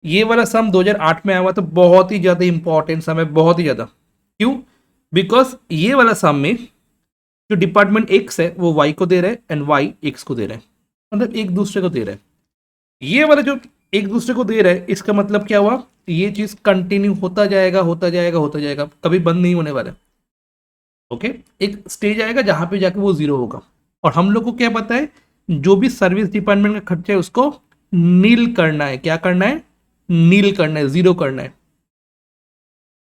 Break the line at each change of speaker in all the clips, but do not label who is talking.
ये वाला सम 2008 में आया हुआ, तो बहुत ही ज़्यादा इंपॉर्टेंट सम है, बहुत ही ज़्यादा। क्यों? बिकॉज ये वाला सम में जो डिपार्टमेंट एक्स है वो वाई को दे रहा है एंड वाई एक्स को दे रहा है, मतलब एक दूसरे को दे रहा है। ये वाला जो एक दूसरे को दे रहा है, इसका मतलब क्या हुआ, ये चीज़ कंटिन्यू होता जाएगा होता जाएगा होता जाएगा, कभी बंद नहीं होने वाला है। ओके, एक स्टेज आएगा जहां पे जाके वो जीरो होगा। और हम लोग को क्या पता है, जो भी सर्विस डिपार्टमेंट का खर्चा है उसको नील करना है। क्या करना है? नील करना है, जीरो करना है।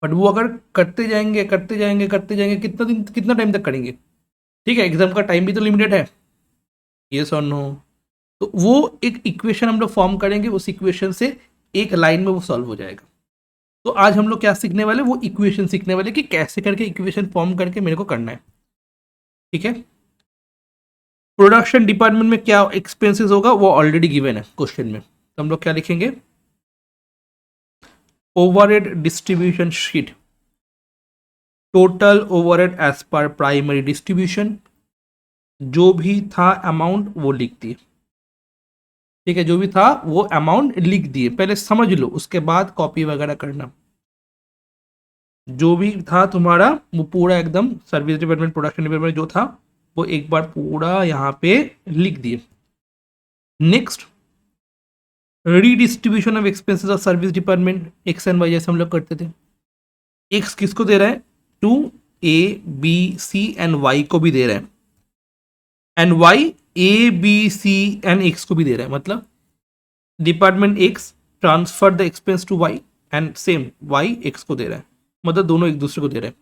बट वो अगर करते जाएंगे करते जाएंगे करते जाएंगे, कितना दिन कितना टाइम तक करेंगे? ठीक है, एग्जाम का टाइम भी तो लिमिटेड है, यस और नो। तो वो एक इक्वेशन हम लोग फॉर्म करेंगे, उस इक्वेशन से एक लाइन में वो सॉल्व हो जाएगा। तो आज हम लोग क्या सीखने वाले, वो इक्वेशन सीखने वाले कि कैसे करके इक्वेशन फॉर्म करके मेरे को करना है। ठीक है, प्रोडक्शन डिपार्टमेंट में क्या एक्सपेंसेस होगा वो ऑलरेडी गिवन है क्वेश्चन में, तो हम लोग क्या लिखेंगे, overhead distribution sheet, total overhead as per primary distribution, जो भी था अमाउंट वो लिख दिए। ठीक है, जो भी था वो अमाउंट लिख दिए, पहले समझ लो उसके बाद कॉपी वगैरह करना। जो भी था तुम्हारा वो पूरा एकदम सर्विस डिपार्टमेंट प्रोडक्शन डिपार्टमेंट जो था वो एक बार पूरा यहाँ पे लिख दिए। Next, redistribution of expenses of service department, X and Y जैसे हम लोग करते थे। एक्स किसको दे रहा है? To A B C and Y को भी दे रहा है, and Y A B C and X को भी दे रहा है। मतलब department X transfer the expense to Y and same Y X को दे रहा है, मतलब दोनों एक दूसरे को दे रहे हैं।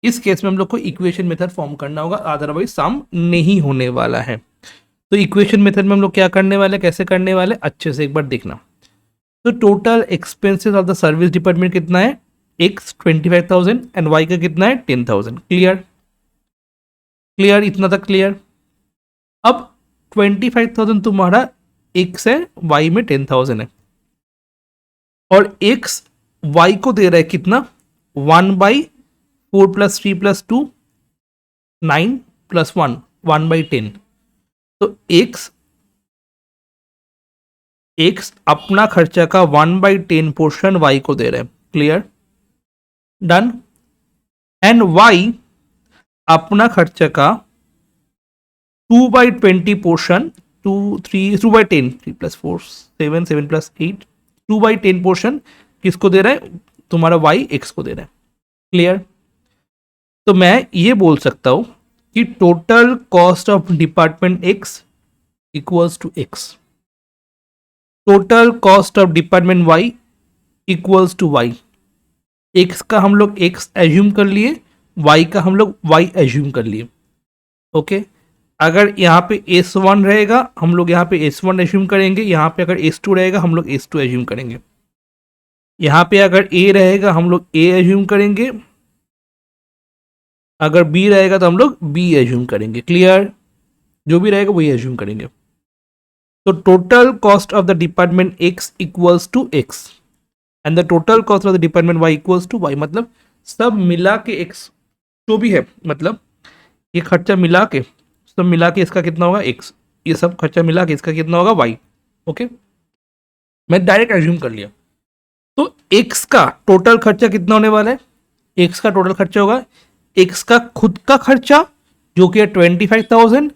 इस केस में हम लोग को इक्वेशन मेथड फॉर्म करना होगा, अदरवाइज सम नहीं होने वाला है। तो इक्वेशन मेथड में हम लोग क्या करने वाले, कैसे करने वाले, अच्छे से एक बार देखना। तो total expenses of the service department कितना है, एक्स 25,000 एंड वाई का कितना है 10,000। क्लियर? क्लियर, इतना तक क्लियर। अब 25,000 तुम्हारा एक्स है, वाई में 10,000 है, और एक्स वाई को दे रहा है कितना, 1/4 + 3 + 2 9 + 1 1/10। तो एक्स अपना खर्चा का 1/10 पोर्शन वाई को दे रहे हैं। क्लियर? डन। एंड वाई अपना खर्चा का 2/20 पोर्शन, 2/10 3 + 4 7 7 + 8 2/10 पोर्शन किसको दे रहा है, तुम्हारा वाई एक्स को दे रहा है। क्लियर? तो मैं ये बोल सकता हूं कि total cost of department X equals to X, total cost of department Y equals to Y. X का हम लोग एक्स एज्यूम कर लिए, वाई का हम लोग वाई एज्यूम कर लिए। ओके, अगर यहाँ पे S1 रहेगा हम लोग यहाँ पे S1 एज्यूम करेंगे, यहाँ पे अगर S2 रहेगा हम लोग S2 एज्यूम करेंगे, यहाँ पे अगर A रहेगा हम लोग A एज्यूम करेंगे, अगर B रहेगा तो हम लोग B एज्यूम करेंगे। क्लियर? जो भी रहेगा वही एज्यूम करेंगे। तो total cost of the department X equals to X and the total cost of the department Y equals to Y. मतलब सब मिला के एक्स जो भी है, मतलब ये खर्चा मिला के, सब मिला के इसका कितना होगा एक्स, ये सब खर्चा मिला के इसका कितना होगा वाई। ओके, मैं डायरेक्ट एज्यूम कर लिया। तो एक्स का टोटल खर्चा कितना होने वाला है, एक्स का टोटल खर्चा होगा एक्स का खुद का खर्चा जो कि है 25,000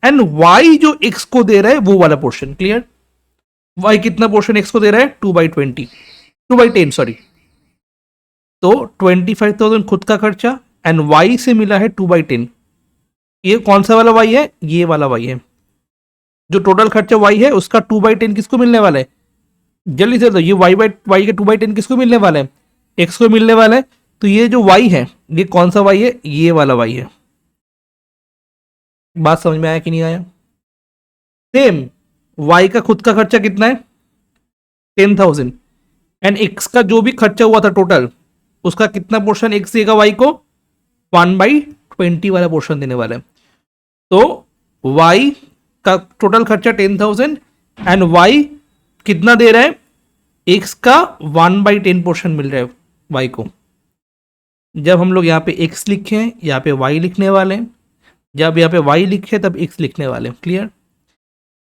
एंड वाई जो एक्स को दे रहा है वो वाला पोर्शन। क्लियर? वाई कितना पोर्शन एक्स को दे रहा है, 2/10 सॉरी। तो 25,000 खुद का खर्चा एंड वाई से मिला है 2/10। ये कौन सा वाला वाई है, ये वाला वाई है। जो टोटल खर्चा वाई है उसका 2/10 किसको मिलने वाला है, जल्दी से, तो ये वाई का 2/10 किसको मिलने वाला है, एक्स को मिलने वाला है। तो ये जो वाई है ये कौन सा वाई है, ये वाला वाई है। बात समझ में आया कि नहीं आया? सेम वाई का खुद का खर्चा कितना है 10,000 एंड एक्स का जो भी खर्चा हुआ था टोटल उसका कितना पोर्शन एक्स देगा वाई को, 1/20 वाला पोर्शन देने वाला है। तो वाई का टोटल खर्चा 10,000 एंड वाई कितना दे रहा है, एक्स का 1/10 पोर्शन मिल रहा है वाई को। जब हम लोग यहाँ पे एक्स लिखे हैं यहाँ पे वाई लिखने वाले हैं, जब यहाँ पे वाई लिखे तब एक्स लिखने वाले हैं। क्लियर?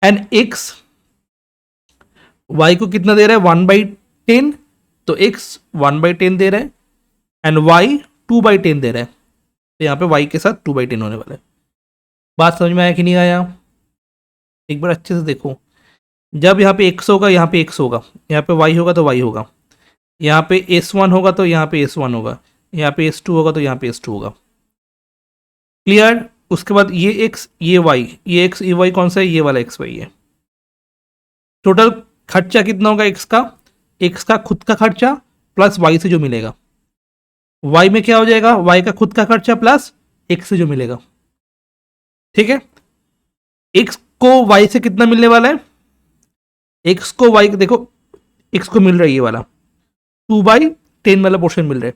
एंड एक्स वाई को कितना दे रहा है, 10, तो x 1/10 दे रहा है एंड y 2/10 दे रहा है, तो यहाँ पे y के साथ 2/10 होने वाला है। बात समझ में आया कि नहीं आया? एक बार अच्छे से देखो, जब यहाँ पे x होगा यहाँ पे x होगा, यहाँ पे y होगा तो y होगा, यहाँ पे S1 होगा तो यहाँ पे S1 होगा, यहाँ पे S2 होगा तो यहाँ पे S2 होगा। क्लियर? उसके बाद ये x ये y, ये x ये y कौन सा है? ये वाला x y है। टोटल खर्चा कितना होगा x का? x का खुद का खर्चा प्लस y से जो मिलेगा। y में क्या हो जाएगा? y का खुद का खर्चा प्लस x से जो मिलेगा। ठीक है, x को y से कितना मिलने वाला है? x को y देखो, x को मिल रहा है ये वाला 2/10 वाला पोर्शन मिल रहा है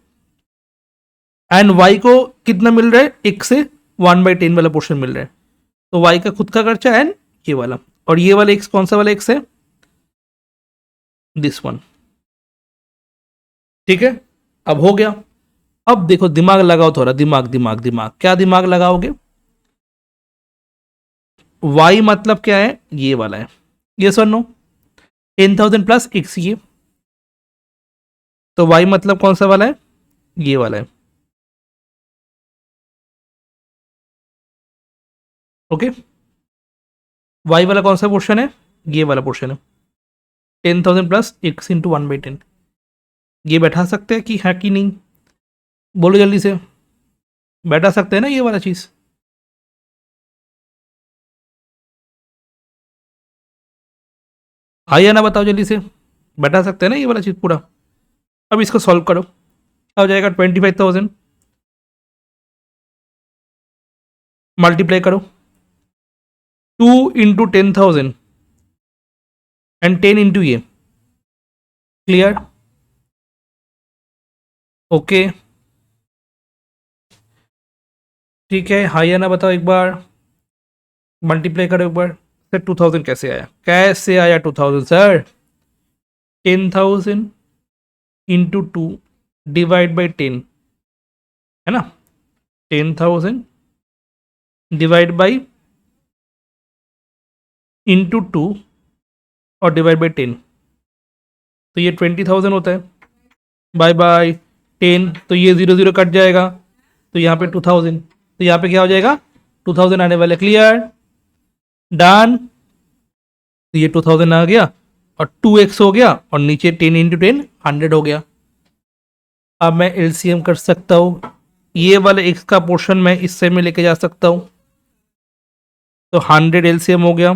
एंड y को कितना मिल रहा है? x से 1/10 वाला पोर्शन मिल रहा है। तो y का खुद का खर्चा एंड ये वाला, और ये वाला x कौन सा वाला x है? This one. ठीक है, अब हो गया। अब देखो दिमाग लगाओ थोड़ा, दिमाग दिमाग दिमाग, क्या दिमाग लगाओगे? y मतलब क्या है? ये वाला है, ये सर नो 10,000 प्लस x ये, तो y मतलब कौन सा वाला है? ये वाला है। ओके, y वाला कौन सा पोर्शन है? ये वाला पोर्शन है, 10,000 प्लस x इंटू 1/10। ये बैठा सकते हैं कि है कि नहीं? बोलो जल्दी से, बैठा सकते हैं ना ये वाला चीज? हाँ या ना बताओ जल्दी से, बैठा सकते हैं ना ये वाला चीज पूरा? अब इसको सॉल्व करो, क्या हो जाएगा? 25,000 मल्टीप्लाई करो 2 इंटू 10,000 एंड 10 इंटू ये। क्लियर? ओके, ठीक है, हाँ या ना बताओ एक बार, मल्टीप्लाई करो एक बार। सर 2000 कैसे आया? कैसे आया 2000 सर? 10,000 इंटू 2 डिवाइड बाई 10 है ना, 10,000 डिवाइड बाई इंटू 2 और डिवाइड बाई 10, तो ये 20,000 होता है। बाय बाय 10, तो ये 0 0 कट जाएगा, तो यहाँ पे 2000, तो यहाँ पे क्या हो जाएगा? 2000 आने वाले। क्लियर? डन। तो ये 2000 आ गया और 2x हो गया और नीचे 10 इंटू 10 100 हो गया। अब मैं एलसीएम कर सकता हूँ, ये वाले x का पोर्शन मैं इससे में लेके जा सकता हूँ, तो 100 एलसीएम हो गया,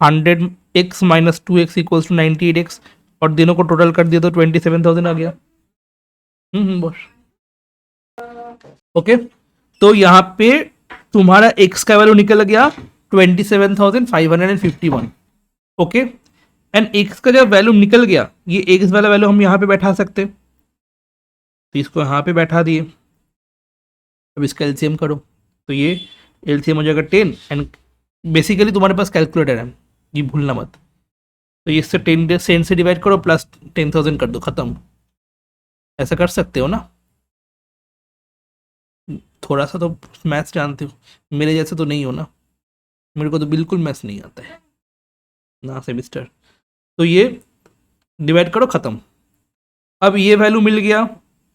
100x minus 2x equals to 98x, और दोनों को टोटल कर दिया तो 27,000 आ गया। बस। ओके, तो यहाँ पे तुम्हारा x का वैल्यू निकल गया 27,551। ओके, एंड x का जब वैल्यू निकल गया, ये x वाला वैल्यू हम यहाँ पे बैठा सकते, तो इसको यहाँ पे बैठा दिए। अब इसका एलसीएम करो, तो ये एलसीएम हो जाएगा 10 एंड बेसिकली तुम्हारे पास कैलकुलेटर है, ये भूलना मत। तो इससे 10 से डिवाइड करो प्लस 10,000 कर दो, खत्म। ऐसा कर सकते हो ना? थोड़ा सा तो मैथ्स जानते हो, मेरे जैसे तो नहीं हो ना, मेरे को तो बिल्कुल मैथ्स नहीं आता है ना सेमिस्टर। तो ये डिवाइड करो, खत्म। अब ये वैल्यू मिल गया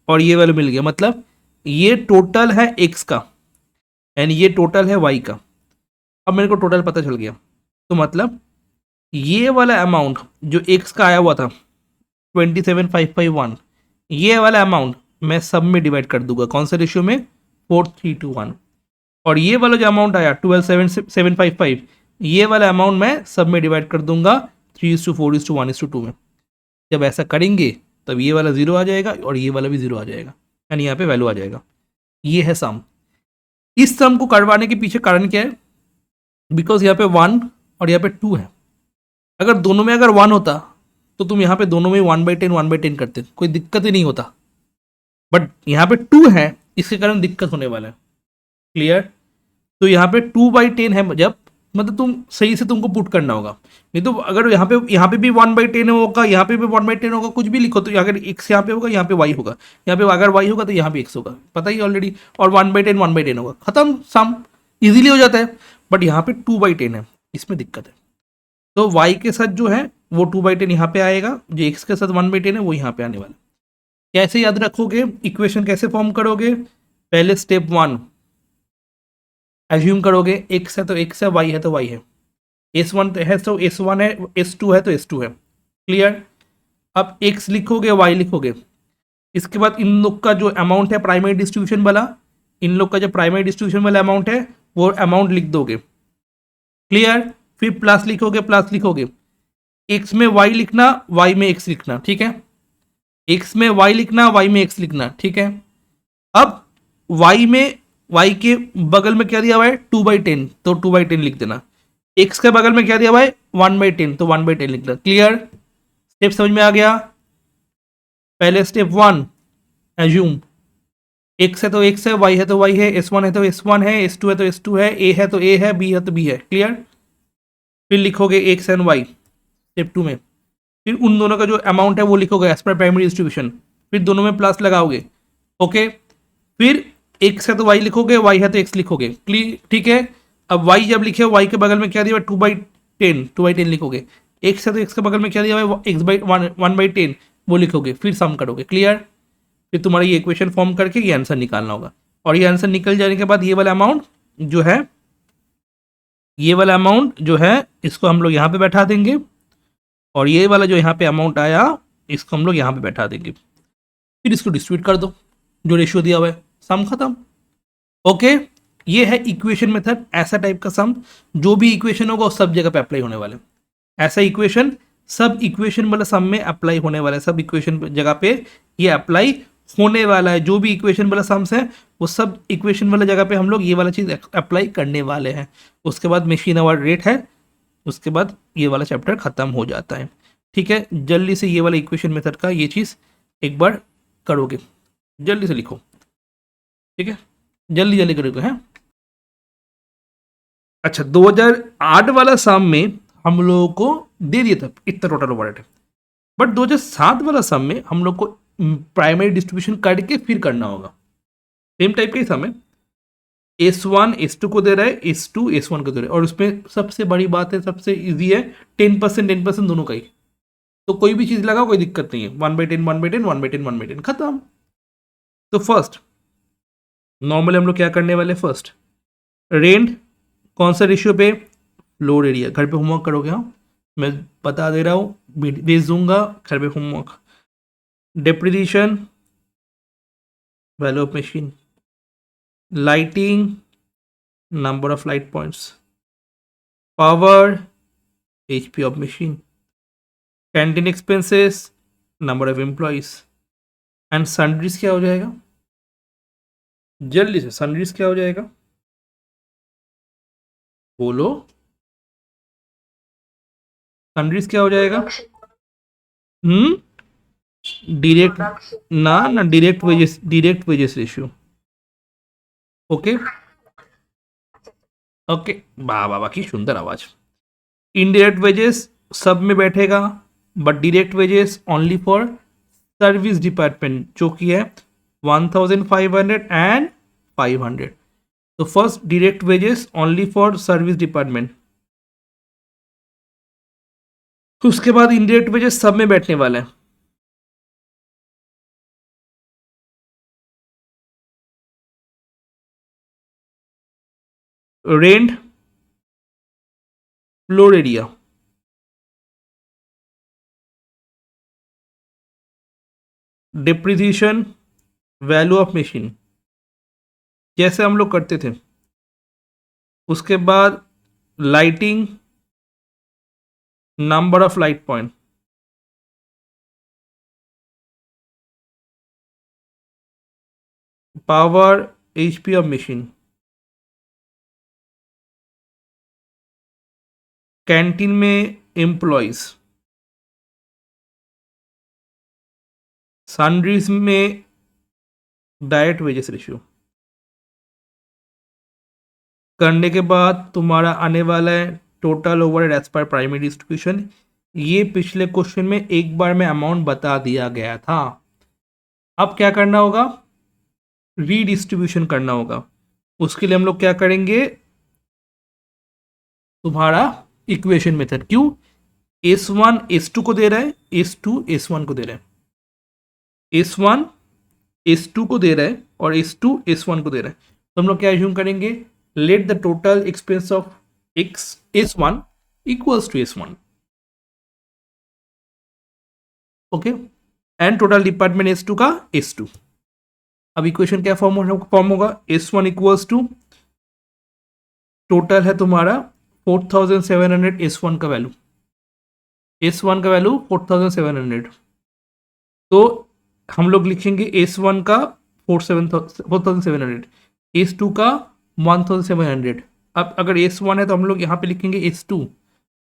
और ये वैल्यू मिल गया, मतलब ये टोटल है x का एंड ये टोटल है y का। अब मेरे को टोटल पता चल गया, तो मतलब ये वाला अमाउंट जो x का आया हुआ था 27,551, ये वाला अमाउंट मैं सब में डिवाइड कर दूंगा, कौन सा रेशियो में? 4:3:1। और ये वाला जो अमाउंट आया 12,755, ये वाला अमाउंट मैं सब में डिवाइड कर दूंगा 3:4:1:2 में। जब ऐसा करेंगे तब ये वाला 0 आ जाएगा और ये वाला भी 0 आ जाएगा, यानी यहाँ पे वैल्यू आ जाएगा। ये है सम। इस सम को करवाने के पीछे कारण क्या है? बिकॉज यहाँ पे 1 और यहाँ पे 2 है। अगर दोनों में अगर 1 होता तो तुम यहाँ पे दोनों में 1/10 करते, कोई दिक्कत ही नहीं होता। बट यहाँ पे 2 है, इसके कारण दिक्कत होने वाला है। क्लियर? तो यहाँ पे 2/10 है, जब मतलब तुम सही से तुमको पुट करना होगा, नहीं तो अगर यहाँ पे भी 1/10 होगा, यहाँ पे भी 1/10 होगा, कुछ भी लिखो, तो अगर x यहाँ पे होगा, यहाँ पे y होगा, यहाँ पे अगर y होगा तो यहाँ पे x होगा, पता ही ऑलरेडी, और 1/10 होगा, खत्म, सम इजीली हो जाता है। बट यहाँ पे 2/10 है, इसमें दिक्कत है। तो y के साथ जो है वो 2/10 यहाँ पे आएगा, जो एक्स के साथ 1/10 है वो यहाँ पे आने वाला। कैसे याद रखोगे, इक्वेशन कैसे फॉर्म करोगे? पहले स्टेप 1 एज्यूम करोगे, एक्स है तो एक्स है, वाई है तो वाई है, S1 है तो S1 है, S2 है तो S2 है। क्लियर? अब x लिखोगे, y लिखोगे, इसके बाद इन लोग का जो अमाउंट है प्राइमरी डिस्ट्रीब्यूशन वाला, इन लोग का जो प्राइमरी डिस्ट्रीब्यूशन वाला अमाउंट है वो अमाउंट लिख दोगे। क्लियर? फिर प्लस लिखोगे, प्लस लिखोगे, x में y लिखना, y में x लिखना, ठीक है? x में y लिखना, y में x लिखना, ठीक है? अब y में, y के बगल में क्या दिया हुआ है 2/10, तो 2/10 लिख देना। x के बगल में क्या दिया हुआ है 1/10, तो 1/10 लिख देना। क्लियर? स्टेप समझ में आ गया? पहले स्टेप 1 एज्यूम, x है तो x है, y है तो y है, S1 है तो S1 है, S2 है तो S2 है, a है तो a है, b है तो b है। क्लियर? फिर लिखोगे x एंड y स्टेप 2 में, फिर उन दोनों का जो अमाउंट है वो लिखोगे एज पर प्राइमरी डिस्ट्रीब्यूशन, फिर दोनों में प्लस लगाओगे। ओके, फिर x है तो y लिखोगे, y है तो x लिखोगे। क्लियर? ठीक है? अब y जब लिखे, y के बगल में क्या दिया हुआ 2/10 लिखोगे, x है तो x के बगल में क्या दिया हुआ है x/1 1/10 वो लिखोगे, फिर सम करोगे। क्लियर? फिर तुम्हारा ये इक्वेशन फॉर्म करके ये आंसर निकालना होगा, और ये आंसर निकल जाने के बाद ये वाला अमाउंट जो है, ये वाला अमाउंट जो है इसको हम लोग यहाँ पे बैठा देंगे, और ये वाला जो यहाँ पे अमाउंट आया इसको हम लोग यहाँ पे बैठा देंगे, फिर इसको डिस्ट्रीब्यूट कर दो जो रेशियो दिया हुआ है, सम खत्म। ओके, ये है इक्वेशन मेथड। ऐसा टाइप का सम जो भी इक्वेशन होगा वो सब जगह पे अप्लाई होने वाले, ऐसा इक्वेशन सब इक्वेशन वाला सम में अप्लाई होने वाला है, सब इक्वेशन जगह पे ये अप्लाई होने वाला है। जो भी इक्वेशन वाला सम्स है वो सब इक्वेशन वाला जगह पे हम लोग ये वाला चीज़ अप्लाई करने वाले हैं। उसके बाद मशीन आवर रेट है, उसके बाद ये वाला चैप्टर खत्म हो जाता है। ठीक है, जल्दी से ये वाला इक्वेशन मेथड का ये चीज़ एक बार करोगे, जल्दी से लिखो। ठीक है, जल्दी जल्दी करोगे। हैं अच्छा, 2008 वाला सम में हम लोगों को दे दिया था इतना टोटल ओवरहेड है, बट 2007 वाला सम में हम लोग को प्राइमरी डिस्ट्रीब्यूशन करके फिर करना होगा। सेम टाइप का ही सम है, S1 S2 को दे रहा है, S2 S1 को दे रहा है, और उसमें सबसे बड़ी बात है, सबसे इजी है 10% दोनों का ही, तो कोई भी चीज़ लगाओ कोई दिक्कत नहीं है। 1/10 1/10 1/10 1/10 खत्म। तो फर्स्ट नॉर्मली हम लोग क्या करने वाले, फर्स्ट रेंट कौन सा रेशियो पे, फ्लोर एरिया। घर पे होमवर्क करोगे, हाँ मैं बता दे रहा हूँ, भेज दूंगा घर पे homework. Depreciation, value of machine, lighting, number of light points, power, HP of machine, canteen expenses, number of employees, and sundries क्या हो जाएगा, जल्दी से सन्ड्रीज क्या हो जाएगा बोलो, सन्ड्रीज क्या हो जाएगा? डायरेक्ट ना direct wages ratio. Okay okay, वाह वाह वाह की सुंदर आवाज। इनडायरेक्ट वेजेस सब में बैठेगा, but direct wages only for service department जो कि है 1500 एंड 500। तो first direct wages only for service department, उसके बाद इनडायरेक्ट वेजेस सब में बैठने वाला है। Rent, floor area, depreciation, value of machine जैसे हम लोग करते थे, उसके बाद lighting, number of light point, power, HP of machine, canteen में एम्प्लॉयज, सन्ड्रीज में डायरेक्ट वेजेस रेशियो। करने के बाद तुम्हारा आने वाला है total overhead as per primary distribution. ये पिछले क्वेश्चन में एक बार में अमाउंट बता दिया गया था। अब क्या करना होगा, रीडिस्ट्रीब्यूशन करना होगा। उसके लिए हम लोग क्या करेंगे, तुम्हारा इक्वेशन मेथड। क्यों? S1 S2 को दे रहा है, S2 S1 को दे रहा है, S1 S2 को दे रहा है और S2 S1 को दे रहा है। तो हम लोग क्या एज्यूम करेंगे, let the total expense of X S1 equals to S1, okay, and total department S2 का S2। अब इक्वेशन क्या फॉर्म होगा, S1 इक्वल्स टू टोटल है तुम्हारा 4700 S1 का वैल्यू, S1 का वैल्यू 4700, तो हम लोग लिखेंगे S1 का 4700, S2 का 1700। अब अगर S1 है तो हम लोग यहाँ पे लिखेंगे S2,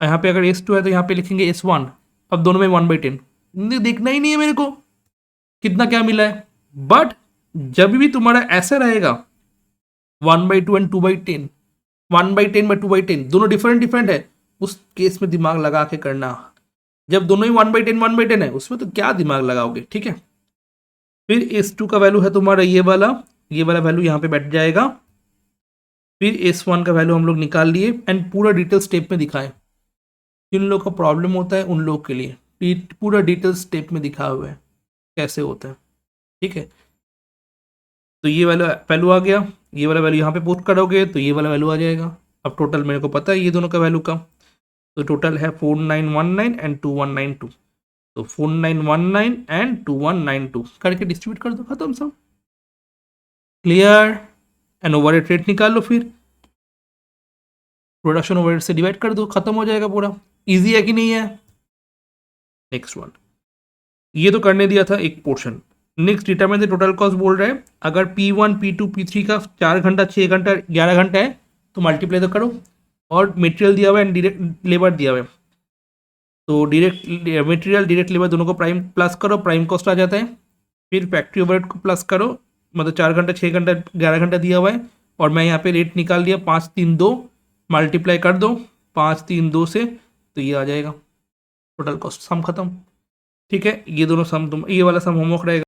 यहाँ पे अगर S2 है तो यहाँ पे लिखेंगे S1। अब दोनों में 1/10 देखना ही नहीं है मेरे को कितना क्या मिला है, बट जब भी तुम्हारा ऐसा रहेगा 1/2 एंड 2/10, 1/10 बाई 2/10 दोनों डिफरेंट है, उस केस में दिमाग लगा के करना। जब दोनों ही 1/10 है उसमें तो क्या दिमाग लगाओगे, ठीक है। फिर S2 का वैल्यू है तुम्हारा ये वाला वैल्यू यहाँ पे बैठ जाएगा। फिर S1 का वैल्यू हम लोग निकाल लिए एंड पूरा डिटेल स्टेप में दिखाएं। जिन लोगों का प्रॉब्लम होता है उन लोग के लिए पूरा डिटेल स्टेप में दिखा हुआ है कैसे होता है, ठीक है। तो ये वाला वैल्यू आ गया, ये वाला वैल्यू यहाँ पे पुट करोगे तो ये वाला वैल्यू आ जाएगा। अब टोटल मेरे को पता है ये दोनों का वैल्यू का, तो टोटल है 4919 एंड 2192, तो 4919 एंड 2192 करके डिस्ट्रीब्यूट कर दो, खत्म सब, क्लियर। एंड ओवरहेड रेट निकाल लो, फिर प्रोडक्शन ओवरहेड से डिवाइड कर दो, खत्म हो जाएगा पूरा। इजी है कि नहीं है। नेक्स्ट वन, ये तो करने दिया था एक portion. Next determine the total cost बोल रहा है, अगर P1 P2 P3 का 4 घंटा 6 घंटा 11 घंटा है तो मल्टीप्लाई तो करो, और मटेरियल दिया हुआ है एंड डायरेक्ट लेबर दिया हुआ है, तो डायरेक्ट मटेरियल डायरेक्ट लेबर दोनों को प्राइम प्लस करो, प्राइम कॉस्ट आ जाता है। फिर फैक्ट्री ओवरहेड को प्लस करो, मतलब 4 घंटा 6 घंटा 11 घंटा दिया हुआ है, और मैं यहाँ पे रेट निकाल दिया 532, मल्टीप्लाई कर दो 532 से, तो ये आ जाएगा टोटल कॉस्ट, सम खत्म, ठीक है। ये दोनों सम तुम ये वाला सम होमवर्क रहेगा।